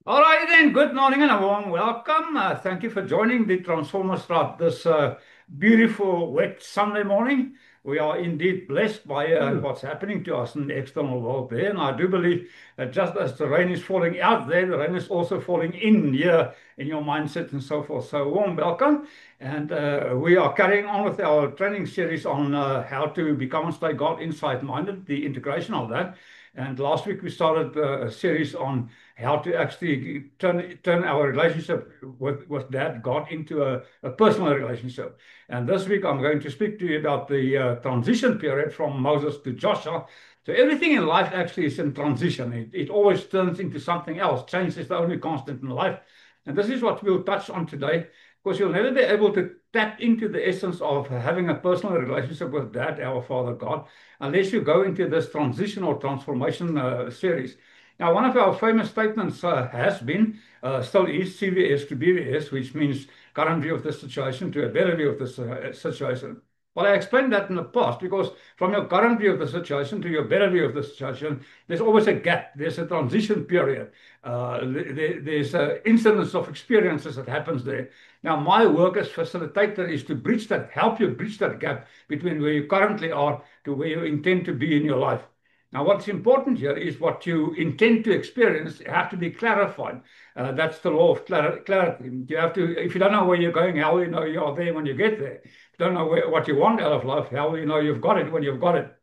All right, then. Good morning and a warm welcome. Thank you for joining the Transformer Start this beautiful, wet Sunday morning. We are indeed blessed by what's happening to us in the external world there. And I do believe that just as the rain is falling out there, the rain is also falling in here in your mindset and so forth. So, warm welcome. And we are carrying on with our training series on how to become and stay God inside minded, the integration of that. And last week we started a series on how to actually turn our relationship with Dad, God, into a personal relationship. And this week I'm going to speak to you about the transition period from Moses to Joshua. So everything in life actually is in transition. It always turns into something else. Change is the only constant in life. And this is what we'll touch on today, because you'll never be able to tap into the essence of having a personal relationship with Dad, our Father God, unless you go into this transition or transformation series. Now, one of our famous statements has been, still is, CVS to BVS, which means current view of the situation to a better view of the situation. Well, I explained that in the past because from your current view of the situation to your better view of the situation, there's always a gap. There's a transition period. There's incidents of experiences that happens there. Now, my work as facilitator is to bridge that, help you bridge that gap between where you currently are to where you intend to be in your life. Now, what's important here is what you intend to experience have to be clarified. That's the law of clarity. You have to, if you don't know where you're going, how will you know you are there when you get there? If you don't know what you want out of life, how will you know you've got it when you've got it?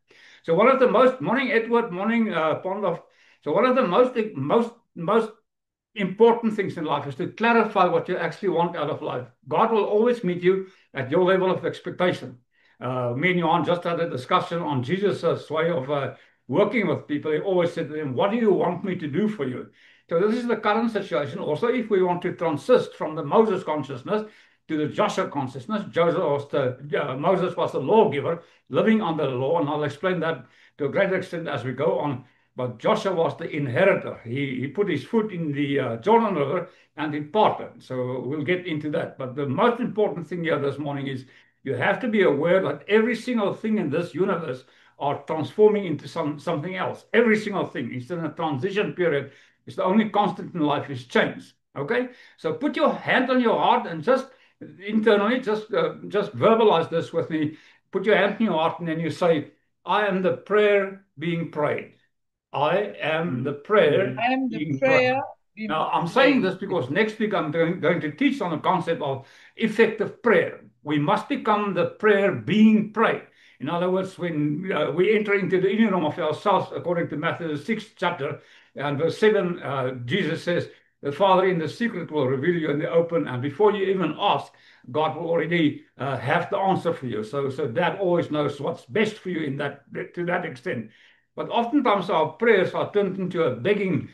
So one of the most, morning Edward, morning Pondov. So one of the most important things in life is to clarify what you actually want out of life. God will always meet you at your level of expectation. Me and Johan just had a discussion on Jesus' way of working with people. He always said to them, what do you want me to do for you? So this is the current situation. Also, if we want to transist from the Moses consciousness to the Joshua consciousness, Moses was the lawgiver living under the law, and I'll explain that to a great extent as we go on. But Joshua was the inheritor. He put his foot in the Jordan River and he parted. So we'll get into that. But the most important thing here this morning is you have to be aware that every single thing in this universe are transforming into something else. Every single thing. It's in a transition period. It's the only constant in life is change. Okay? So put your hand on your heart and just internally, just verbalize this with me. Put your hand in your heart and then you say, I am the prayer being prayed. I am the prayer I am the being prayed. prayer Now, I'm saying prayed. this because next week I'm going to teach on the concept of effective prayer. We must become the prayer being prayed. In other words, when we enter into the inner room of ourselves, according to Matthew, the 6th chapter, and verse 7, Jesus says, the Father in the secret will reveal you in the open, and before you even ask, God will already have the answer for you. So that always knows what's best for you in that to that extent. But oftentimes our prayers are turned into a begging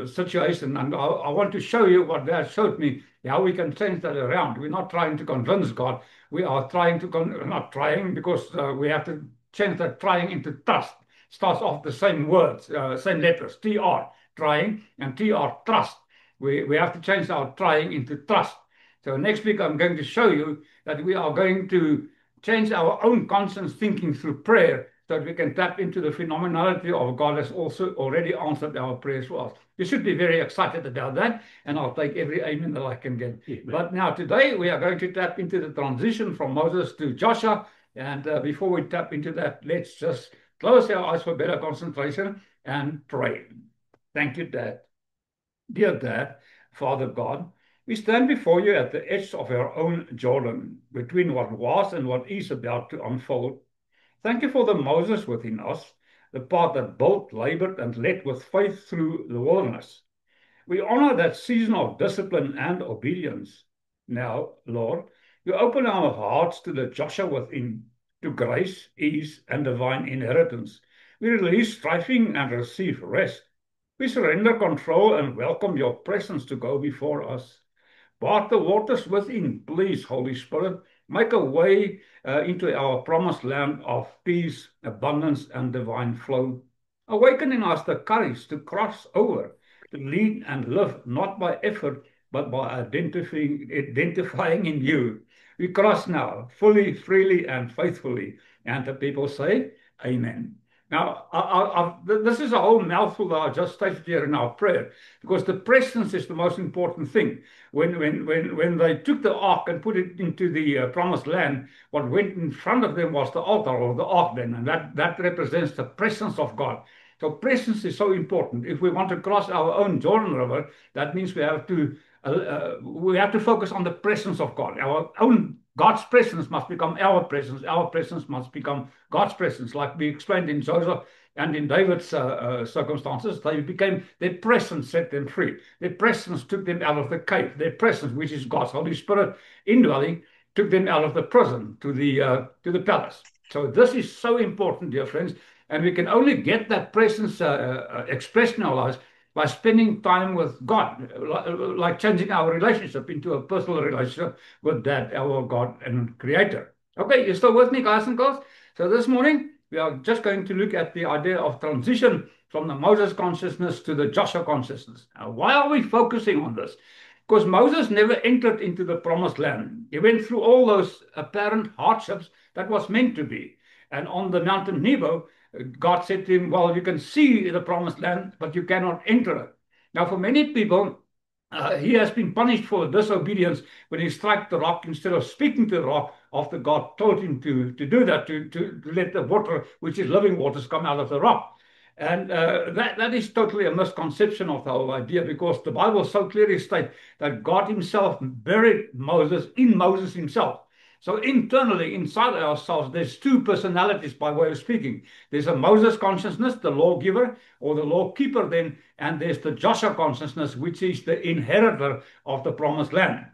situation. And I want to show you what that showed me, how we can change that around. We're not trying to convince God. We are trying to, not trying because we have to change that trying into trust. Starts off the same words, same letters, TR, trying, and TR, trust. We have to change our trying into trust. So next week I'm going to show you that we are going to change our own conscious thinking through prayer so that we can tap into the phenomenality of God has also already answered our prayers for us. You should be very excited about that, and I'll take every amen that I can get. Yeah. But now today we are going to tap into the transition from Moses to Joshua, and before we tap into that, let's just close our eyes for better concentration and pray. Thank you, Dad. Dear Dad, Father God, we stand before you at the edge of our own Jordan, between what was and what is about to unfold. Thank you for the Moses within us, the part that built, labored, and led with faith through the wilderness. We honor that season of discipline and obedience. Now, Lord, you open our hearts to the Joshua within, to grace, ease, and divine inheritance. We release striving and receive rest. We surrender control and welcome your presence to go before us. Part the waters within, please, Holy Spirit. Make a way into our promised land of peace, abundance, and divine flow. Awaken in us the courage to cross over, to lead and live not by effort, but by identifying in you. We cross now, fully, freely, and faithfully. And the people say, Amen. Now, this is a whole mouthful that I just stated here in our prayer, because the presence is the most important thing. When they took the ark and put it into the promised land, what went in front of them was the altar or the ark then, and that represents the presence of God. So presence is so important. If we want to cross our own Jordan River, that means we have to focus on the presence of God. Our own God's presence must become our presence. Our presence must become God's presence, like we explained in Joseph and in David's circumstances. They became, their presence set them free. Their presence took them out of the cave. Their presence, which is God's Holy Spirit indwelling, took them out of the prison to the palace. So this is so important, dear friends, and we can only get that presence expressed in our lives by spending time with God, like changing our relationship into a personal relationship with that, our God and Creator. Okay, you still with me, guys and girls? So this morning, we are just going to look at the idea of transition from the Moses consciousness to the Joshua consciousness. Now, why are we focusing on this? Because Moses never entered into the promised land. He went through all those apparent hardships that was meant to be. And on the mountain Nebo, God said to him, well, you can see the promised land, but you cannot enter it. Now, for many people, he has been punished for disobedience when he struck the rock instead of speaking to the rock after God told him to do that, to let the water, which is living waters, come out of the rock. And that is totally a misconception of the whole idea, because the Bible so clearly states that God himself buried Moses in Moses himself. So internally, inside ourselves, there's two personalities by way of speaking. There's a Moses consciousness, the lawgiver or the law keeper then, and there's the Joshua consciousness, which is the inheritor of the promised land.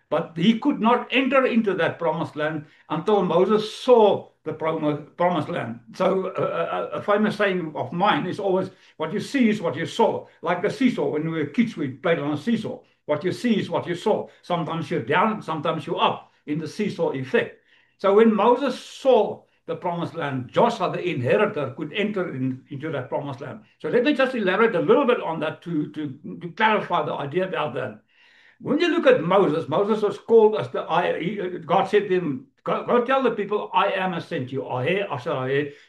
But he could not enter into that promised land until Moses saw the promised land. So a famous saying of mine is always, what you see is what you saw. Like the seesaw, when we were kids, we played on a seesaw. What you see is what you saw. Sometimes you're down, sometimes you're up in the seesaw effect. So when Moses saw the promised land, Joshua, the inheritor, could enter into that promised land. So let me just elaborate a little bit on that to clarify the idea about that. When you look at Moses, Moses was called as God said to him, go tell the people, I am has sent you.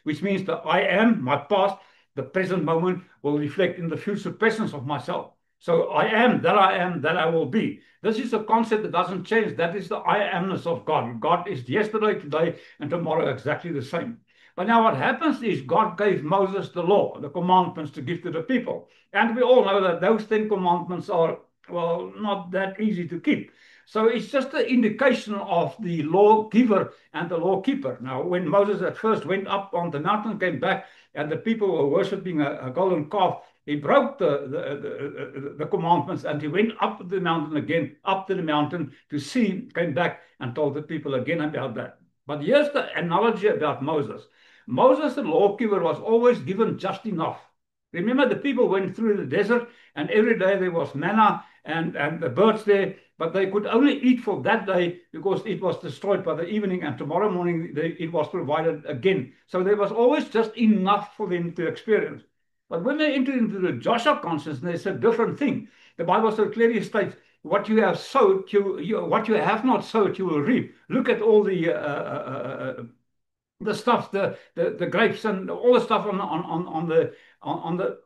Which means that I am, my past, the present moment will reflect in the future presence of myself. So I am, that I will be. This is a concept that doesn't change. That is the I amness of God. God is yesterday, today, and tomorrow exactly the same. But now what happens is God gave Moses the law, the commandments to give to the people. And we all know that those 10 commandments are, well, not that easy to keep. So it's just an indication of the lawgiver and the lawkeeper. Now, when Moses at first went up on the mountain, came back, and the people were worshiping a golden calf, he broke the commandments, and he went up the mountain again, up to the mountain to see, came back and told the people again about that. But here's the analogy about Moses. Moses, the lawgiver, was always given just enough. Remember, the people went through the desert, and every day there was manna and the birds there, but they could only eat for that day because it was destroyed by the evening, and tomorrow morning it was provided again. So there was always just enough for them to experience. But when they enter into the Joshua consciousness, it's a different thing. The Bible so clearly states, what you have sowed, what you have not sowed, you will reap. Look at all the stuff, the grapes and all the stuff on the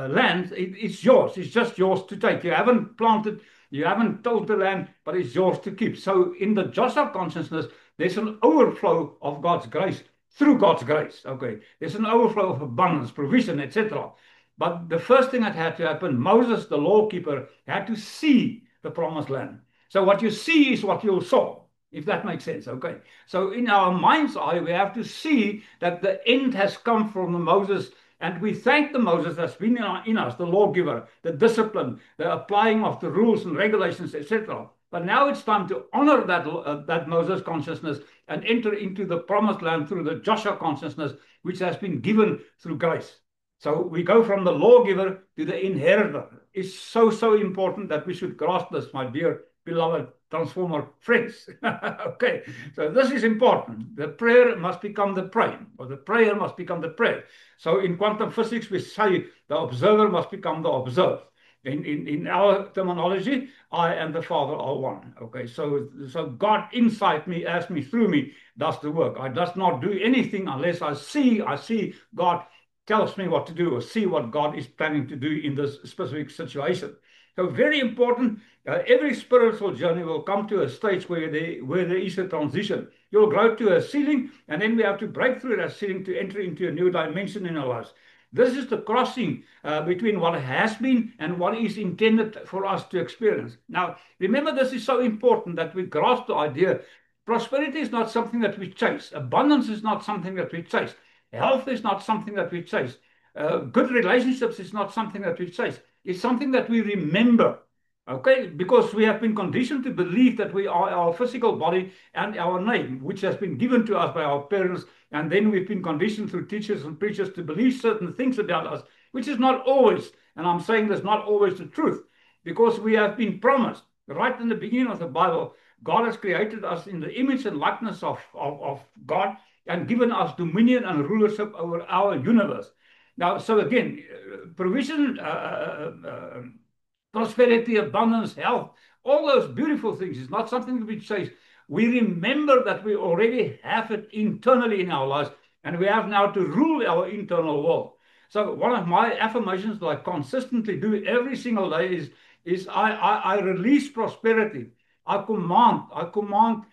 land. It's yours. It's just yours to take. You haven't planted, you haven't tilled the land, but it's yours to keep. So in the Joshua consciousness, there's an overflow of God's grace through God's grace. Okay, there's an overflow of abundance, provision, etc. But the first thing that had to happen, Moses, the lawkeeper, had to see the promised land. So what you see is what you saw, if that makes sense. Okay, so in our mind's eye, we have to see that the end has come from the Moses, and we thank the Moses that's been in us, the lawgiver, the discipline, the applying of the rules and regulations, etc. But now it's time to honor that Moses consciousness and enter into the promised land through the Joshua consciousness, which has been given through grace. So we go from the lawgiver to the inheritor. It's so important that we should grasp this, my dear beloved transformer friends. Okay, so this is important. The prayer must become the pray, or the prayer must become the prayer. So in quantum physics, we say the observer must become the observed. In our terminology, I and the Father are one. Okay, so God inside me, as me, through me, does the work. I does not do anything unless I see God tells me what to do or see what God is planning to do in this specific situation. So very important. Every spiritual journey will come to a stage where there is a transition. You'll grow to a ceiling, and then we have to break through that ceiling to enter into a new dimension in our lives. This is the crossing between what has been and what is intended for us to experience. Now, remember, this is so important that we grasp the idea. Prosperity is not something that we chase. Abundance is not something that we chase. Health is not something that we chase. Good relationships is not something that we chase. It's something that we remember. Okay, because we have been conditioned to believe that we are our physical body and our name, which has been given to us by our parents, and then we've been conditioned through teachers and preachers to believe certain things about us, which is not always, and I'm saying that's not always the truth, because we have been promised right in the beginning of the Bible. God has created us in the image and likeness of God and given us dominion and rulership over our universe. Now, so again, provision, prosperity, abundance, health, all those beautiful things is not something we chase. We remember that we already have it internally in our lives, and we have now to rule our internal world. So one of my affirmations that I consistently do every single day is I release prosperity. I command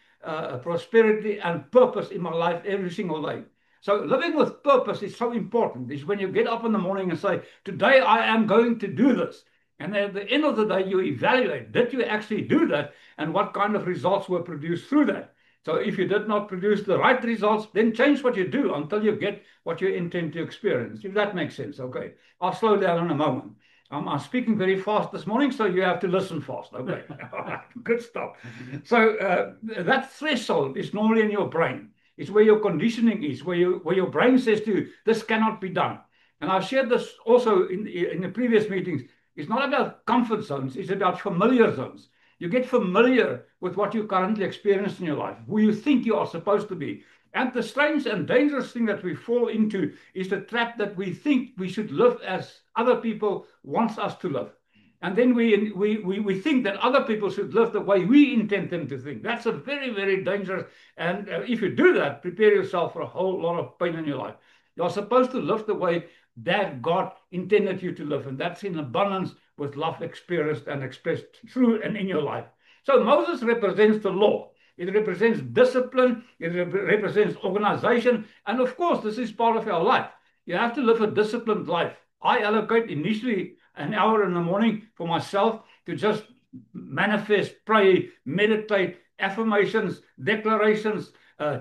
prosperity and purpose in my life every single day. So living with purpose is so important. It's when you get up in the morning and say, today I am going to do this. And at the end of the day, you evaluate, did you actually do that? And what kind of results were produced through that? So if you did not produce the right results, then change what you do until you get what you intend to experience, if that makes sense. Okay, I'll slow down in a moment. I'm speaking very fast this morning, so you have to listen fast. Okay, good stuff. So that threshold is normally in your brain. It's where your conditioning is, where your brain says to you, this cannot be done. And I've shared this also in the previous meetings. It's not about comfort zones, it's about familiar zones. You get familiar with what you currently experience in your life, who you think you are supposed to be. And the strange and dangerous thing that we fall into is the trap that we think we should live as other people want us to live. And then we think that other people should live the way we intend them to think. That's a very, very dangerous. And if you do that, prepare yourself for a whole lot of pain in your life. You're supposed to live the way that God intended you to live, and that's in abundance with love experienced and expressed through and in your life. So Moses represents the law. It represents discipline. It represents organization. And of course, this is part of our life. You have to live a disciplined life. I allocate initially an hour in the morning for myself to just manifest, pray, meditate, affirmations, declarations,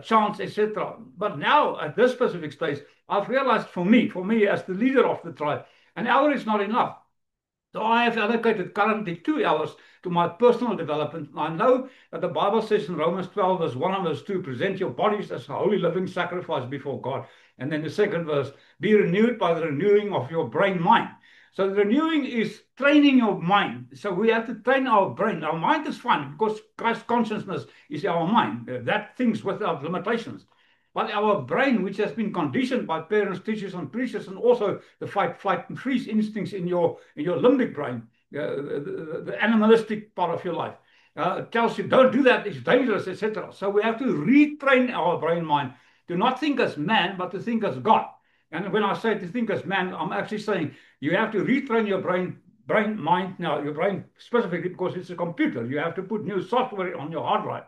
chants, etc. But now, at this specific stage, I've realized for me as the leader of the tribe, an hour is not enough. So I have allocated currently 2 hours to my personal development. I know that the Bible says in Romans 12, verse 1 and verse 2, present your bodies as a holy living sacrifice before God. And then the second verse, be renewed by the renewing of your brain mind. So the renewing is training your mind. So we have to train our brain. Our mind is fine because Christ consciousness is our mind. That thinks without limitations. But our brain, which has been conditioned by parents, teachers, and preachers, and also the fight, flight, and freeze instincts in your limbic brain, the animalistic part of your life, tells you don't do that, it's dangerous, etc. So we have to retrain our brain mind to not think as man, but to think as God. And when I say to think as man, I'm actually saying you have to retrain your brain mind. Now, your brain specifically because it's a computer. You have to put new software on your hard drive.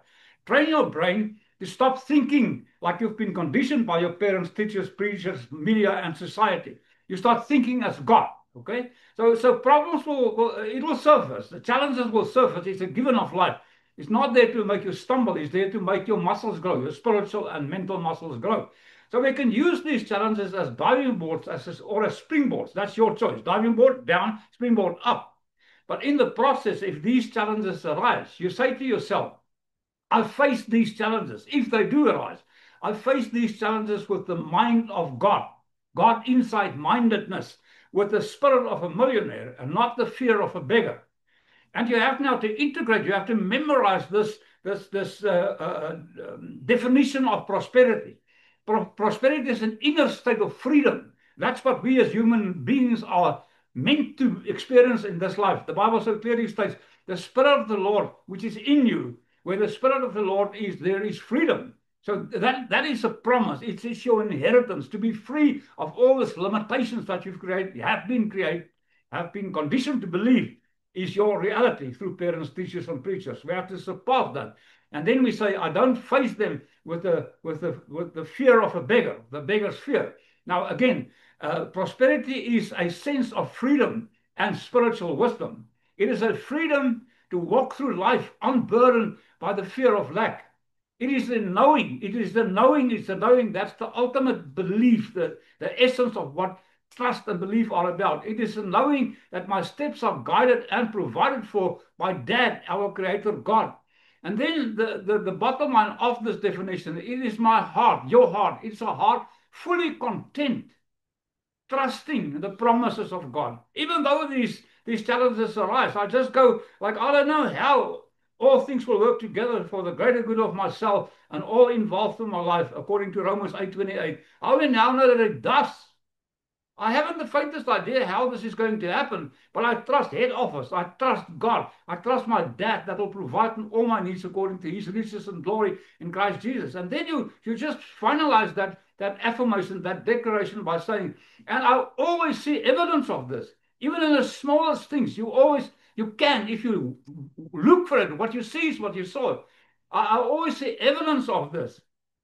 Train your brain to stop thinking like you've been conditioned by your parents, teachers, preachers, media, and society. You start thinking as God. Okay, so problems will surface. The challenges will surface. It's a given of life. It's not there to make you stumble. It's there to make your muscles grow, your spiritual and mental muscles grow. So we can use these challenges as diving boards or as springboards. That's your choice. Diving board down, springboard up. But in the process, if these challenges arise, you say to yourself, I've faced these challenges. If they do arise, I've faced these challenges with the mind of God, God inside mindedness, with the spirit of a millionaire and not the fear of a beggar. And you have now to integrate, you have to memorize this definition of prosperity. Prosperity is an inner state of freedom. That's what we as human beings are meant to experience in this life. The Bible so clearly states, the Spirit of the Lord, which is in you, where the Spirit of the Lord is, there is freedom. So that is a promise. It's your inheritance to be free of all these limitations that have been conditioned to believe is your reality through parents, teachers, and preachers. We have to surpass that. And then we say, I don't face them with the fear of a beggar, the beggar's fear. Now, again, prosperity is a sense of freedom and spiritual wisdom. It is a freedom to walk through life unburdened by the fear of lack. It is the knowing. It's the knowing. That's the ultimate belief, the essence of what trust and belief are about. It is the knowing that my steps are guided and provided for by Dad, our Creator God. And then the bottom line of this definition, it is my heart, your heart. It's a heart fully content, trusting the promises of God. Even though these challenges arise, I just go like, I don't know how all things will work together for the greater good of myself and all involved in my life, according to Romans 8:28. I will now know that it does. I haven't the faintest idea how this is going to happen, but I trust head office. I trust God. I trust my Dad that will provide all my needs according to his riches and glory in Christ Jesus. And then you just finalize that affirmation, that declaration by saying, and I always see evidence of this, even in the smallest things. You can, if you look for it, what you see is what you saw. I always see evidence of this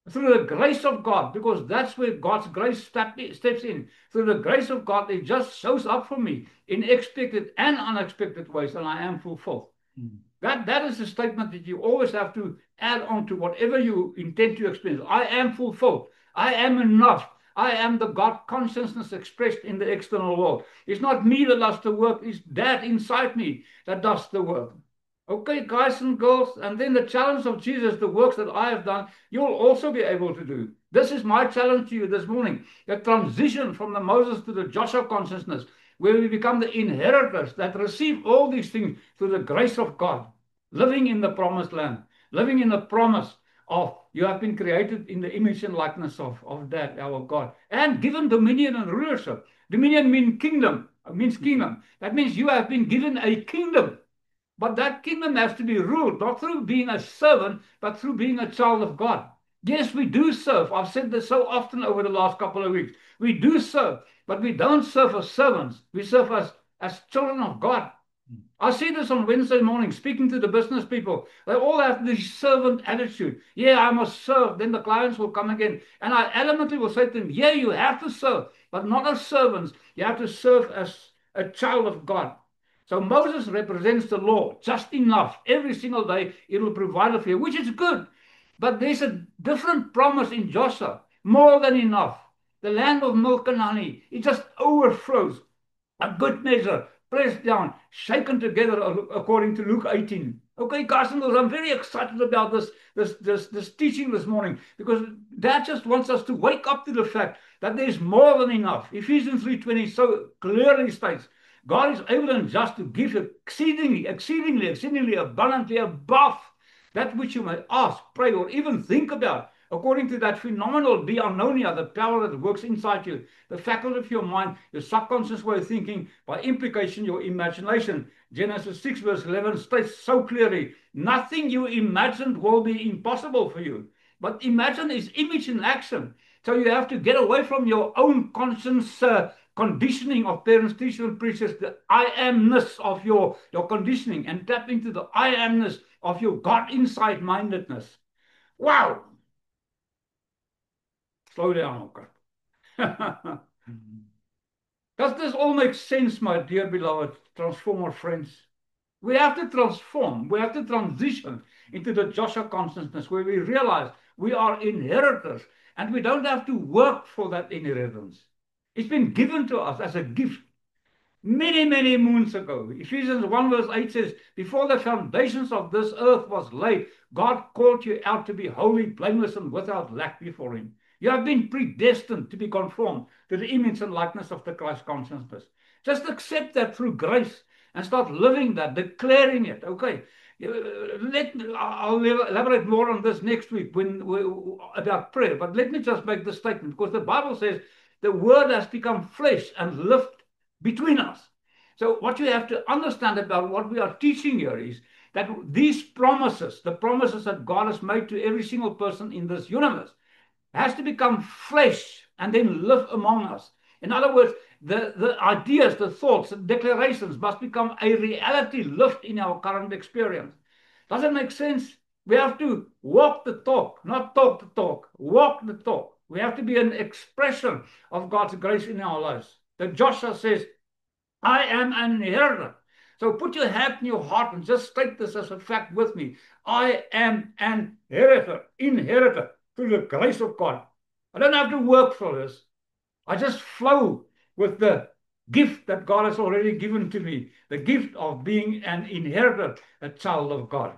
through the grace of God, because that's where God's grace steps in. Through the grace of God, it just shows up for me in expected and unexpected ways, and I am fulfilled. That is a statement that you always have to add on to whatever you intend to experience. I am fulfilled. I am enough. I am the God consciousness expressed in the external world. It's not me that does the work. It's Dad inside me that does the work. Okay, guys and girls, and then the challenge of Jesus, the works that I have done, you'll also be able to do. This is my challenge to you this morning, the transition from the Moses to the Joshua consciousness, where we become the inheritors that receive all these things through the grace of God, living in the promised land, living in the promise of you have been created in the image and likeness of Dad, our God, and given dominion and rulership. Dominion means kingdom. That means you have been given a kingdom. But that kingdom has to be ruled, not through being a servant, but through being a child of God. Yes, we do serve. I've said this so often over the last couple of weeks. We do serve, but we don't serve as servants. We serve as children of God. I see this on Wednesday morning, speaking to the business people. They all have this servant attitude. Yeah, I must serve. Then the clients will come again. And I elementally will say to them, yeah, you have to serve, but not as servants. You have to serve as a child of God. So Moses represents the law, just enough. Every single day it will provide for you, which is good. But there's a different promise in Joshua, more than enough. The land of milk and honey, it just overflows. A good measure, pressed down, shaken together, according to Luke 18. Okay, Carson, I'm very excited about this teaching this morning, because Dad just wants us to wake up to the fact that there's more than enough. Ephesians 3:20 so clearly states, God is able and just to give exceedingly abundantly above that which you may ask, pray, or even think about, according to that phenomenal dianonia, the power that works inside you, the faculty of your mind, your subconscious way of thinking, by implication, your imagination. Genesis 6 verse 11 states so clearly, nothing you imagined will be impossible for you. But imagine is image in action. So you have to get away from your own conscience conditioning of parents, teachers, and preachers, the I amness of your conditioning, and tap into the I amness of your God inside mindedness. Wow. Slow down, okay. Does this all make sense, my dear beloved transformer friends? We have to transform. We have to transition into the Joshua consciousness, where we realize we are inheritors and we don't have to work for that inheritance. It's been given to us as a gift many, many moons ago. Ephesians 1 verse 8 says, before the foundations of this earth was laid, God called you out to be holy, blameless, and without lack before him. You have been predestined to be conformed to the image and likeness of the Christ consciousness. Just accept that through grace and start living that, declaring it. Okay. I'll elaborate more on this next week about prayer, but let me just make the statement, because the Bible says the word has become flesh and lived between us. So what you have to understand about what we are teaching here is that these promises, the promises that God has made to every single person in this universe, has to become flesh and then live among us. In other words, the ideas, the thoughts, the declarations must become a reality lived in our current experience. Does it make sense? We have to walk the talk, not talk the talk. Walk the talk. We have to be an expression of God's grace in our lives. That Joshua says, I am an inheritor. So put your hand in your heart and just state this as a fact with me. I am an inheritor through the grace of God. I don't have to work for this. I just flow with the gift that God has already given to me, the gift of being an inheritor, a child of God.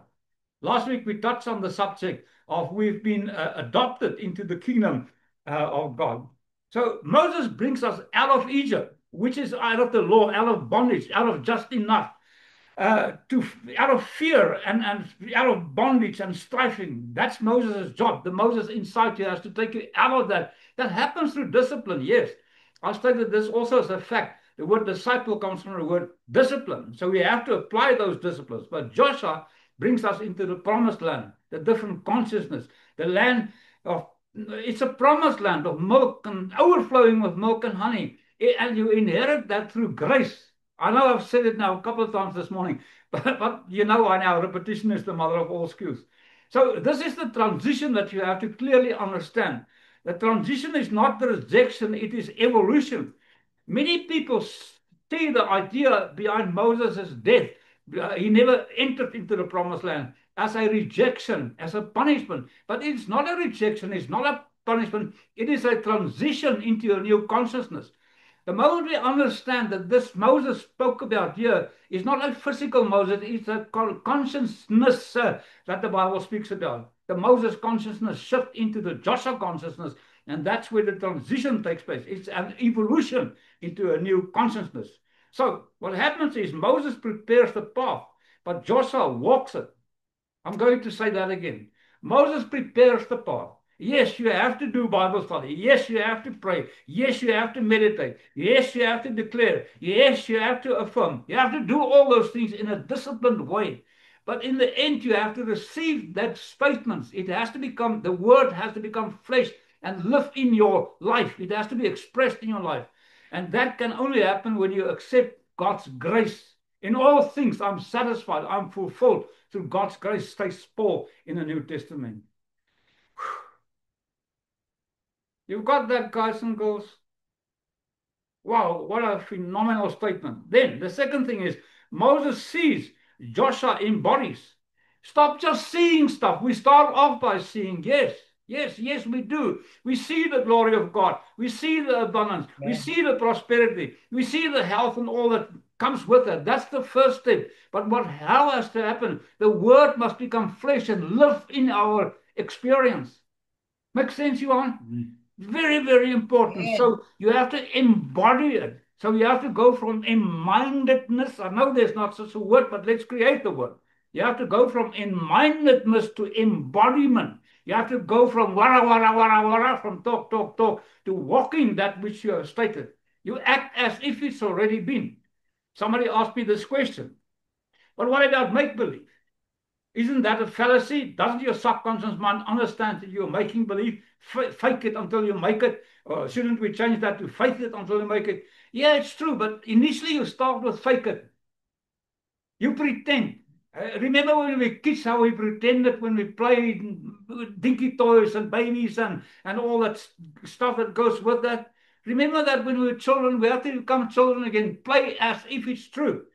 Last week we touched on the subject of we've been adopted into the kingdom of God. So Moses brings us out of Egypt, which is out of the law, out of bondage, out of just enough, out of fear and out of bondage and striving. That's Moses' job. The Moses inside you has to take you out of that. That happens through discipline, yes. I'll state this also as a fact. The word disciple comes from the word discipline. So we have to apply those disciplines. But Joshua brings us into the promised land, the different consciousness, the land of, it's a promised land of milk and overflowing with milk and honey. And you inherit that through grace. I know I've said it now a couple of times this morning, but you know I know repetition is the mother of all skills. So this is the transition that you have to clearly understand. The transition is not the rejection, it is evolution. Many people see the idea behind Moses' death. He never entered into the promised land as a rejection, as a punishment. But it's not a rejection, it's not a punishment, it is a transition into a new consciousness. The moment we understand that this Moses spoke about here is not a physical Moses, it's a consciousness that the Bible speaks about. The Moses consciousness shift into the Joshua consciousness, and that's where the transition takes place. It's an evolution into a new consciousness. So what happens is Moses prepares the path, but Joshua walks it. I'm going to say that again. Moses prepares the path. Yes, you have to do Bible study. Yes, you have to pray. Yes, you have to meditate. Yes, you have to declare. Yes, you have to affirm. You have to do all those things in a disciplined way. But in the end, you have to receive that statement. It has to become, the word has to become flesh and live in your life. It has to be expressed in your life. And that can only happen when you accept God's grace. In all things, I'm satisfied, I'm fulfilled through God's grace, states Paul in the New Testament. You've got that, guys and girls? Wow, what a phenomenal statement. Then the second thing is Moses sees, Joshua embodies. Stop just seeing stuff. We start off by seeing, yes, we do. We see the glory of God. We see the abundance. Yeah. We see the prosperity. We see the health and all that comes with it. That's the first step. But how has to happen? The word must become flesh and live in our experience. Make sense, Johan? Mm-hmm. Very, very important. Yeah. So you have to embody it. So you have to go from in-mindedness. I know there's not such a word, but let's create the word. You have to go from in-mindedness to embodiment. You have to go from wara, wara, wara, wara, from talk, talk, talk, to walking that which you have stated. You act as if it's already been. Somebody asked me this question. But what about make-believe? Isn't that a fallacy? Doesn't your subconscious mind understand that you're making believe? Fake it until you make it? Or shouldn't we change that to faith it until you make it? Yeah, it's true, but initially you start with fake it. You pretend. Remember when we were kids, how we pretended when we played dinky toys and babies and all that stuff that goes with that? Remember that when we were children, we have to become children again. Play as if it's true.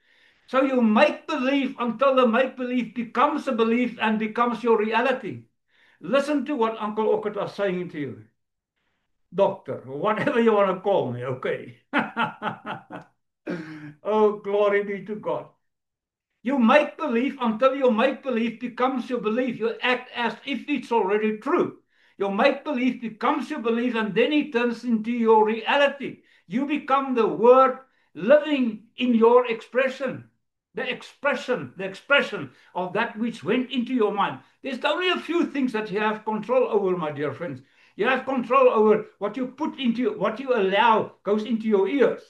So you make believe until the make believe becomes a belief and becomes your reality. Listen to what Uncle Orchid is saying to you. Doctor, whatever you want to call me, okay? Oh, glory be to God. You make believe until your make believe becomes your belief. You act as if it's already true. Your make believe becomes your belief and then it turns into your reality. You become the word living in your expression. The expression of that which went into your mind. There's only a few things that you have control over, my dear friends. You have control over what you put into, what you allow goes into your ears.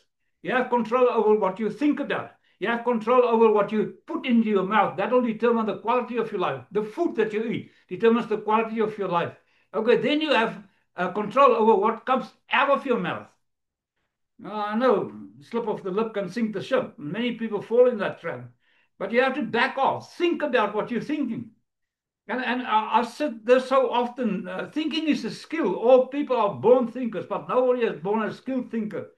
You have control over what you think about. You have control over what you put into your mouth. That will determine the quality of your life. The food that you eat determines the quality of your life. Okay, then you have control over what comes out of your mouth. I know, slip of the lip can sink the ship. Many people fall in that trap. But you have to back off. Think about what you're thinking. And I said this so often, thinking is a skill. All people are born thinkers, but nobody is born a skilled thinker.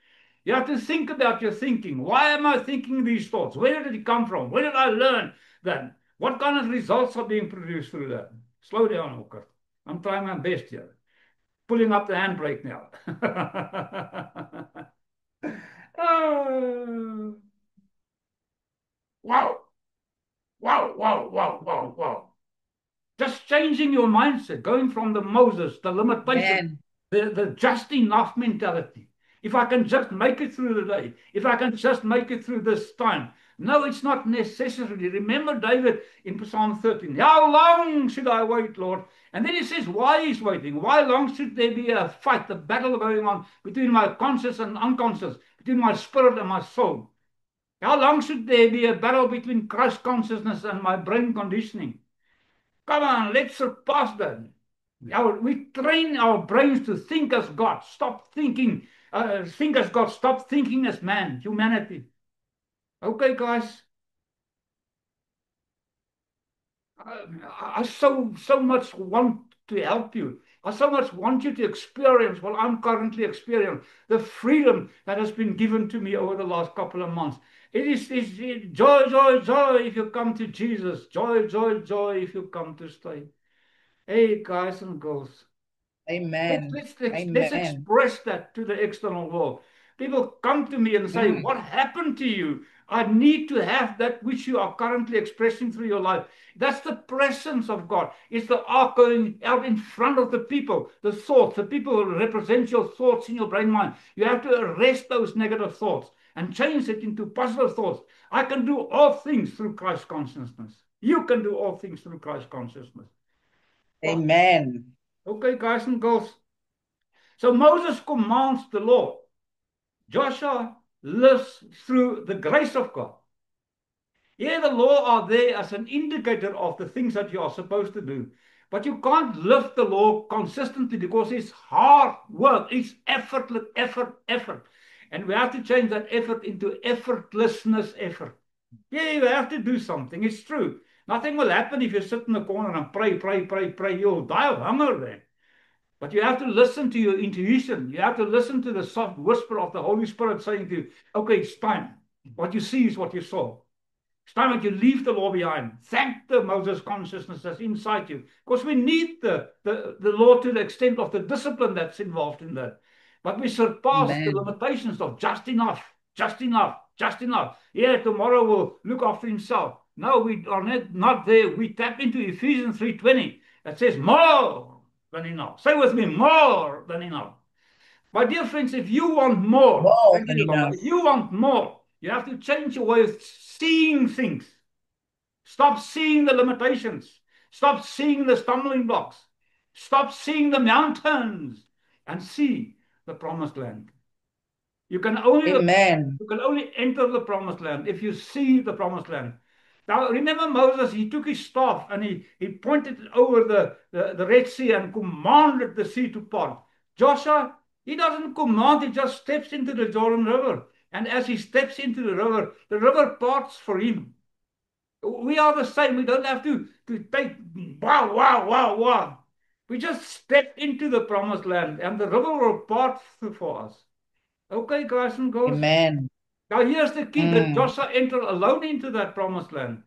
You have to think about your thinking. Why am I thinking these thoughts? Where did it come from? Where did I learn that? What kind of results are being produced through that? Slow down, Walker. I'm trying my best here. Pulling up the handbrake now. Oh, wow. Wow, wow, wow, wow, wow. Just changing your mindset, going from the Moses, the limitation, Amen. the just enough mentality. If I can just make it through the day, if I can just make it through this time. No, it's not necessary. Remember David in Psalm 13. How long should I wait, Lord? And then he says why he's waiting. Why long should there be a fight, a battle going on between my conscious and unconscious, between my spirit and my soul? How long should there be a battle between Christ consciousness and my brain conditioning? Come on, let's surpass that. We train our brains to think as God. Stop thinking, think as God. Stop thinking as man, humanity. Okay, guys. I so much want to help you. I so much want you to experience what I'm currently experiencing, the freedom that has been given to me over the last couple of months. It is joy, joy, joy if you come to Jesus. Joy, joy, joy if you come to stay. Hey, guys and girls, let's, Amen. let's, let's, let's Amen. express that to the external world. People come to me and say, Mm. what happened to you? I need to have that which you are currently expressing through your life. That's the presence of God. It's the ark going out in front of the people, the thoughts, the people who represent your thoughts in your brain mind. You have to arrest those negative thoughts and change it into positive thoughts. I can do all things through Christ consciousness. You can do all things through Christ consciousness. Wow. Amen. Okay, guys and girls. So Moses commands the law. Joshua lives through the grace of God. Here, the law are there as an indicator of the things that you are supposed to do. But you can't live the law consistently because it's hard work. It's effortless, effort. And we have to change that effort into effortlessness effort. Yeah, you have to do something. It's true. Nothing will happen if you sit in the corner and pray, pray, pray, pray. You'll die of hunger then. But you have to listen to your intuition. You have to listen to the soft whisper of the Holy Spirit saying to you, okay, it's time. What you see is what you saw. It's time that you leave the law behind. Thank the Moses consciousness that's inside you. Because we need the law to the extent of the discipline that's involved in that. But we surpass the Amen. limitations of just enough, just enough, just enough. Yeah, tomorrow will look after himself. No, we are not there. We tap into Ephesians 3:20 that says more than enough. Say with me, more than enough. My dear friends, if you want more, More thank than you, Lola. enough. If you want more, you have to change your way of seeing things. Stop seeing the limitations. Stop seeing the stumbling blocks. Stop seeing the mountains and see the promised land. You can only Amen. you can only enter the promised land if you see the promised land. Now remember Moses, he took his staff and he pointed it over the Red Sea and commanded the sea to part. Joshua, he doesn't command, he just steps into the Jordan River. And as he steps into the river parts for him. We are the same. We don't have to take wow, wow, wow, wow. We just step into the promised land and the river will part for us. Okay, guys and girls. Amen. Now here's the key that Mm. Joshua entered alone into that promised land.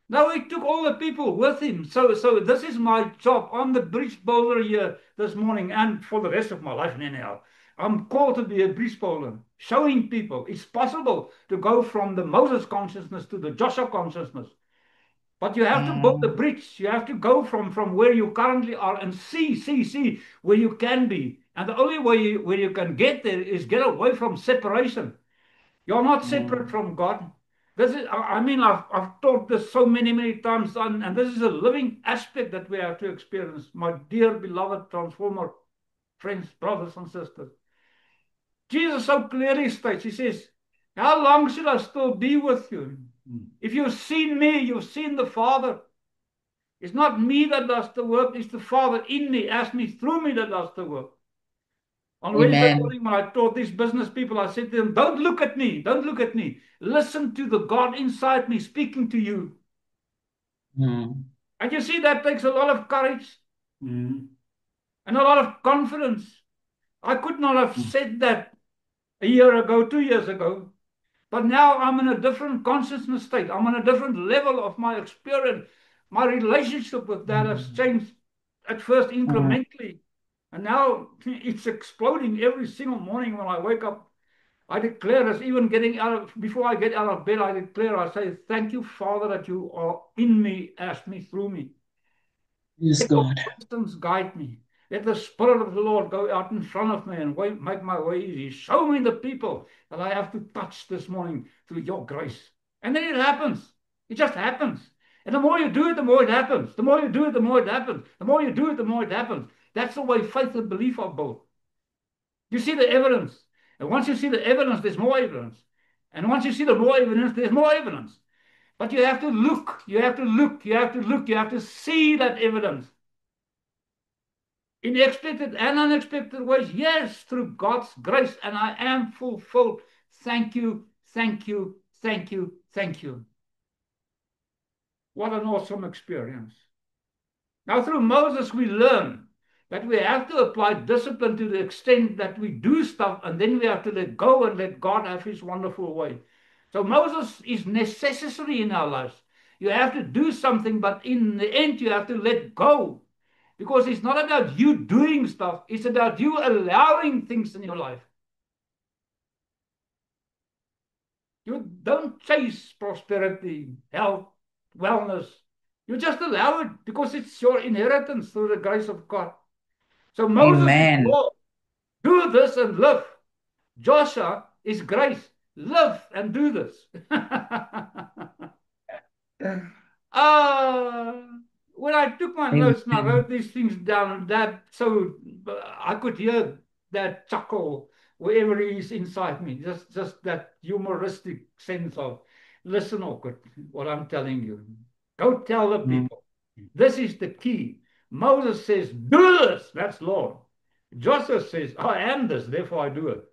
Now he took all the people with him. So this is my job. I'm the bridge builder here this morning and for the rest of my life anyhow. I'm called to be a bridge builder, showing people it's possible to go from the Moses consciousness to the Joshua consciousness. But you have to build the Mm. bridge. You have to go from where you currently are and see where you can be. And the only way where you can get there is get away from separation. You're not separate Mm. from God. This is, I mean, I've taught this so many times, and this is a living aspect that we have to experience. My dear beloved transformer friends, brothers and sisters. Jesus so clearly states, he says, How long should I still be with you? If you've seen me, you've seen the Father. It's not me that does the work, it's the Father in me, as me, through me that does the work. On Wednesday Amen. morning, when I taught these business people, I said to them, don't look at me, don't look at me. Listen to the God inside me speaking to you. Mm. And you see, that takes a lot of courage and a lot of confidence. I could not have said that a year ago, 2 years ago. But now I'm in a different consciousness state. I'm on a different level of my experience. My relationship with that has changed at first Mm. incrementally. And now it's exploding every single morning when I wake up. I declare as even getting out of, before I get out of bed, I declare, I say, thank you, Father, that you are in me, as me, through me. Yes, Let your God. presence guide me. Let the Spirit of the Lord go out in front of me and make my way easy. Show me the people that I have to touch this morning through your grace. And then it happens. It just happens. And the more you do it, the more it happens. The more you do it, the more it happens. The more you do it, the more it happens. That's the way faith and belief are built. You see the evidence. And once you see the evidence, there's more evidence. And once you see the more evidence, there's more evidence. But you have to look, you have to look, you have to look, you have to see that evidence in expected and unexpected ways. Yes, through God's grace, and I am fulfilled. Thank you, thank you, thank you, thank you. What an awesome experience. Now, through Moses, we learn that we have to apply discipline to the extent that we do stuff, and then we have to let go and let God have his wonderful way. So, Moses is necessary in our lives. You have to do something, but in the end, you have to let go. Because it's not about you doing stuff, it's about you allowing things in your life. You don't chase prosperity, health, wellness. You just allow it because it's your inheritance through the grace of God. So Moses is Amen. law. Do this and live. Joshua is grace. Live and do this. Uh, when I took my notes and I Amen. wrote these things down, that so I could hear that chuckle wherever he is inside me. Just that humoristic sense of, listen, awkward, what I'm telling you. Go tell the Mm. people. This is the key. Moses says, do this. That's Lord. Joshua says, I am this, therefore I do it.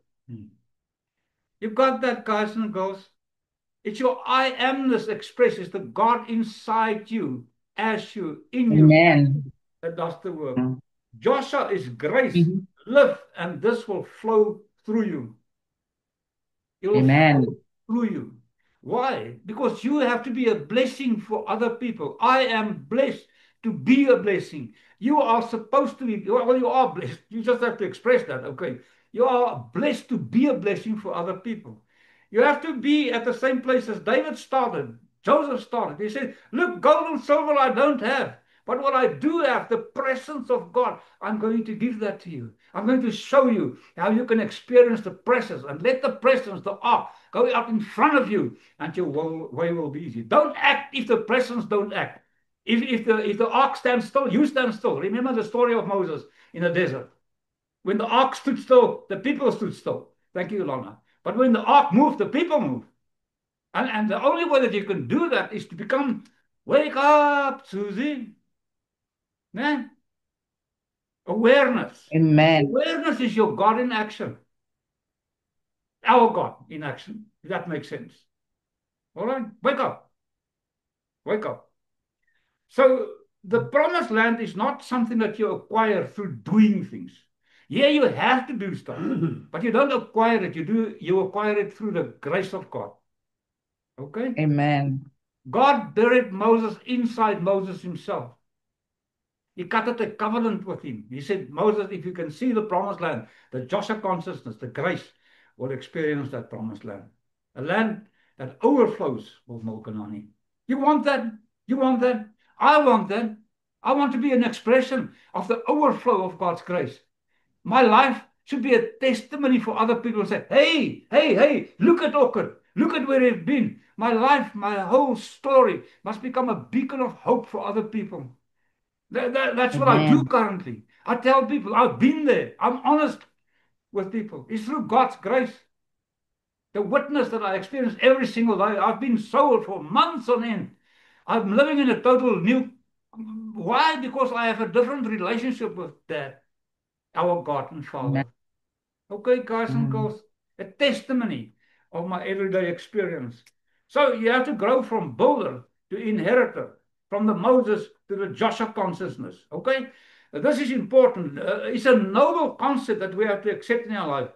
You got that, guys and girls? It's your I amness expressed. It's the God inside you, as you, in you, Amen. that does the work. Mm. Joshua is grace. Mhm. Live, and this will flow through you. It will flow Amen. through you. Why? Because you have to be a blessing for other people. I am blessed to be a blessing. You are supposed to be, well, you are blessed. You just have to express that, okay? You are blessed to be a blessing for other people. You have to be at the same place as David started, Joseph started. He said, look, gold and silver I don't have. But what I do have, the presence of God, I'm going to give that to you. I'm going to show you how you can experience the presence and let the presence, the ark, go out in front of you and your way will be easy. Don't act if the presence don't act. If the ark stands still, you stand still. Remember the story of Moses in the desert. When the ark stood still, the people stood still. Thank you, Lana. But when the ark moved, the people moved. And the only way that you can do that is to become, wake up, Susie. Man, awareness. Amen. Awareness is your God in action. Our God in action. If that makes sense. All right? Wake up. Wake up. So the promised land is not something that you acquire through doing things. Yeah, you have to do stuff, but you don't acquire it. You acquire it through the grace of God. Okay? Amen. God buried Moses inside Moses himself. He cut a covenant with him. He said, Moses, if you can see the promised land, the Joshua consciousness, the grace, will experience that promised land. A land that overflows with milk and honey. You want that? You want that? I want that. I want to be an expression of the overflow of God's grace. My life should be a testimony for other people to say, hey, hey, hey, look at Orchid. Look at where they've been. My life, my whole story must become a beacon of hope for other people. That's what I do Amen. currently. I tell people I've been there. I'm honest with people. It's through God's grace. the witness that I experience every single day. I've been sold for months on end. I'm living in a total new. Why? Because I have a different relationship with Dad, our God and Father. Amen. Okay, guys and Mm. girls, a testimony of my everyday experience. So you have to grow from builder to inheritor, from the Moses to the Joshua consciousness. Okay, this is important. It's a noble concept that we have to accept in our life.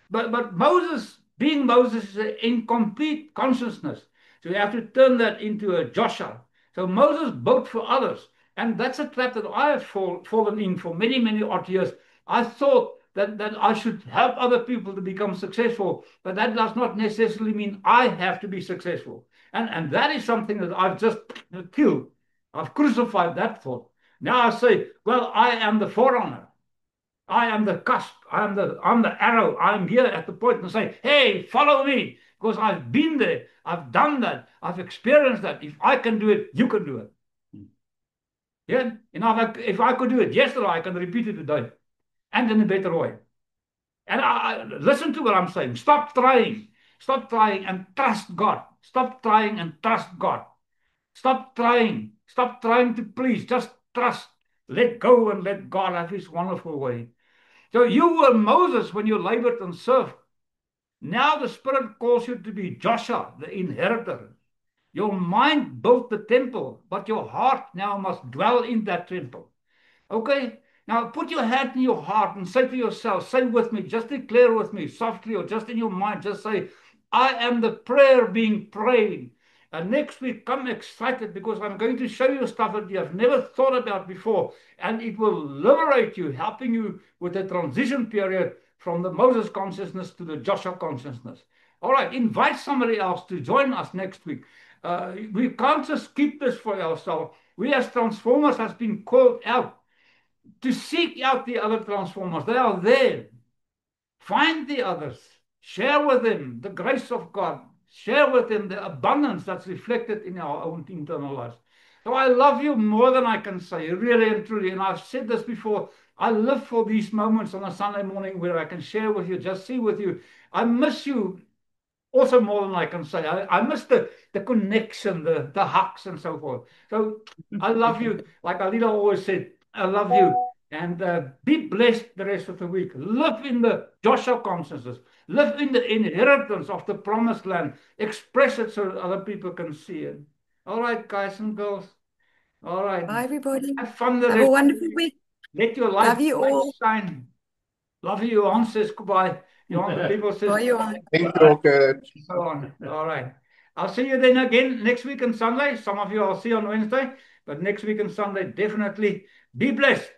But Moses, being Moses, is an incomplete consciousness. So you have to turn that into a Joshua. So Moses built for others. And that's a trap that I have fallen in for many, many odd years. I thought that I should help other people to become successful, but that does not necessarily mean I have to be successful. And that is something that I've just killed. I've crucified that thought. Now I say, well, I am the forerunner. I am the cusp. I'm the arrow. I'm here at the point and say, hey, follow me. Because I've been there. I've done that. I've experienced that. If I can do it, you can do it. Yeah. And if I could do it yesterday, I can repeat it today. And in a better way. And listen to what I'm saying. Stop trying. Stop trying and trust God. Stop trying and trust God. Stop trying. Stop trying to please. Just trust. Let go and let God have his wonderful way. So you were Moses when you labored and served. Now the Spirit calls you to be Joshua, the inheritor. Your mind built the temple, but your heart now must dwell in that temple. Okay? Now put your hand in your heart and say to yourself, say with me, just declare with me softly or just in your mind, just say, I am the prayer being prayed. And next week, come excited because I'm going to show you stuff that you have never thought about before. And it will liberate you, helping you with the transition period from the Moses consciousness to the Joshua consciousness. All right, invite somebody else to join us next week. We can't just keep this for ourselves. We as transformers has been called out to seek out the other transformers. They are there. Find the others. Share with them the grace of God. Share with them the abundance that's reflected in our own internal lives. So I love you more than I can say, really and truly. And I've said this before. I live for these moments on a Sunday morning where I can share with you, just see with you. I miss you also more than I can say. I miss the connection, the hugs and so forth. So I love you. Like Alida always said, I love you. And be blessed the rest of the week. Live in the Joshua consciousness. Live in the inheritance of the promised land. Express it so that other people can see it. All right, guys and girls. All right. Bye, everybody. Have fun the Have a rest of the wonderful week. week. Let your Love light you all. shine. Love you. Johan says goodbye. Johan, people says Bye, Johan. Thank you, Rocket. so on. All right. I'll see you then again next week on Sunday. Some of you I'll see on Wednesday, but next week on Sunday, definitely be blessed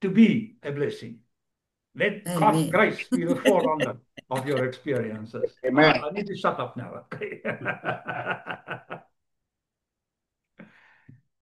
to be a blessing. Let God's Amen. grace be the forerunner of your experiences. Amen. I need to shut up now. Okay.